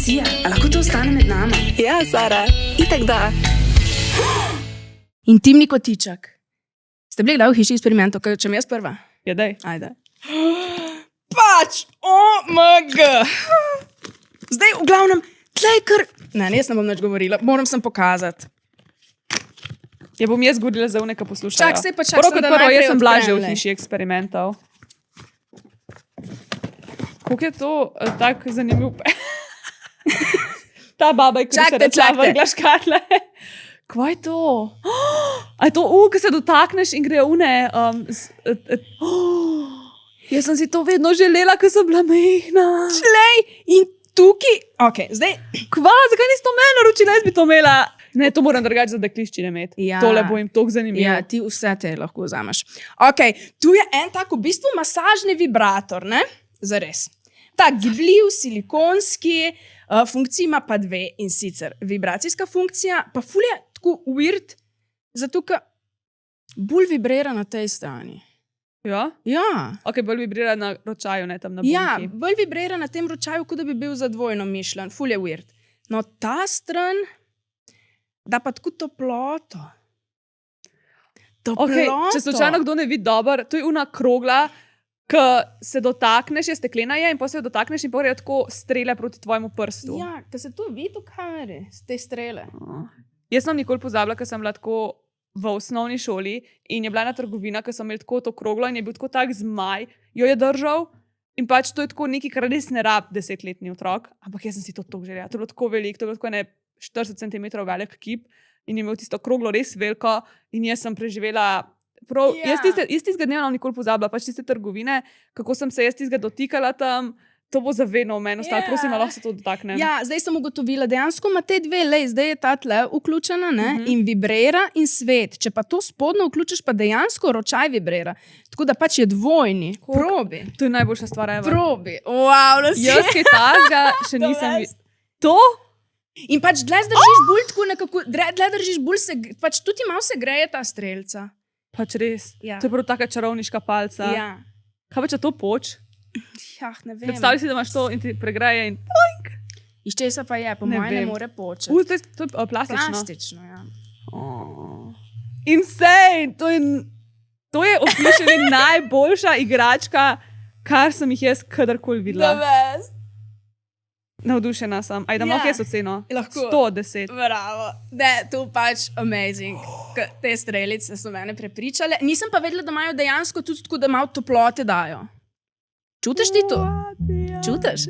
Lucija, a lahko to ostane med nama? Ja, Sara, itak da. Intimni kotiček. Ste bili kdaj v hiši eksperimentov, kaj če mi jaz prva? Ja, daj. Ajde. Pač, OMG. Zdaj, v glavnem, tlej kar... Ne, jaz ne bom nič govorila, moram sem pokazati. Ja, bom jaz govorila za uneka poslušajo. Čak, sej pa čak, sem, da prvo, najprej jaz sem blažja v odprem, hiši eksperimentov. Koliko je to tak zanimiv... Ta baba je, ko se rečla vrgla škatle. Kva je to? A je to ko se dotakneš in gre une... Jaz sem si to vedno želela, ko sem bila mehna. Tlej, in tukaj... Ok, zdaj... Kva, zakaj nisi to meni naročila? Jaz bi to imela. Ne, to moram drugače za dekliščine imeti. Ja. Tole bo jim toliko zanimivo. Ja, ti vse te lahko vzameš. Ok, tu je en tak v bistvu masažni vibrator, ne? Zares. Tak gibljiv, silikonski, funkcija ima pa dve, in sicer vibracijska funkcija, pa ful je tako weird, zato ker bolj vibrira na tej strani. Ja? Ja. Ok, bolj vibrira na ročaju, ne tam na bunki. Ja, bolj vibrira na tem ročaju, kot da bi bil za dvojno mišljen. Ful je weird. No, ta stran da pa tako toploto. Toploto. Okay, če slučajno kdo ne vidi dobro, to je una krogla, ki se dotakneš, je steklena je, in potem se jo dotakneš in pogrejo tako strele proti tvojemu prstu. Ja, ker se to vidi v kameri, te strele. Jaz sem nikoli pozabila, ker sem bila tako v osnovni šoli in je bila ena trgovina, ker sem imela tako to kroglo in je bil tako tak zmaj, jo je držal in pač to je tako nekaj, kar res ne rab 10-letni otrok, ampak jaz sem si to tako želela. To je bilo tako veliko, to je bilo tako 40 cm velik kip in je imel tisto kroglo res veliko in jaz sem preživela prav, jaz tistega dneva nikoli pozabila, pač tiste trgovine, kako sem se jaz tistega dotikala tam, to bo zavedno v meni ostalo, prosim, lahko se to dotaknem. Ja, zdaj sem ugotovila, dejansko ima te dve, zdaj je ta tle vključena, ne, in vibrira in svet. Če pa to spodno vključiš, pa dejansko ročaj vibrira. Tako da pač je dvojni. Probi. To je najboljša stvar ever. Probi. Wow, jaz kaj tazga še nisem videla. To? In pač dlje zdržiš bolj tako nekako, dlje držiš bolj se, pač tudi malo se greje ta strelca. Pač res. Ja. To je prav taka čarovniška palca. Ja. Kaj pa če to poč? Ja, ne vem. Predstavljaj si, da imaš to in ti pregreje in ploink. Iz česa pa je, po mojem ne more početi. To je plastično. Plastično, ja. Insane! To je officially najboljša igračka, kar sem jih jaz kadarkoli videla. Navdušena sem. Ajde, lahko jaz oceno. Lahko. 110. Bravo. Ne, to pač amazing. Te strelice so mene prepričale. Nisem pa vedela, da imajo dejansko tudi tako, da malo toplote dajo. Čutiš ti to? Čutiš?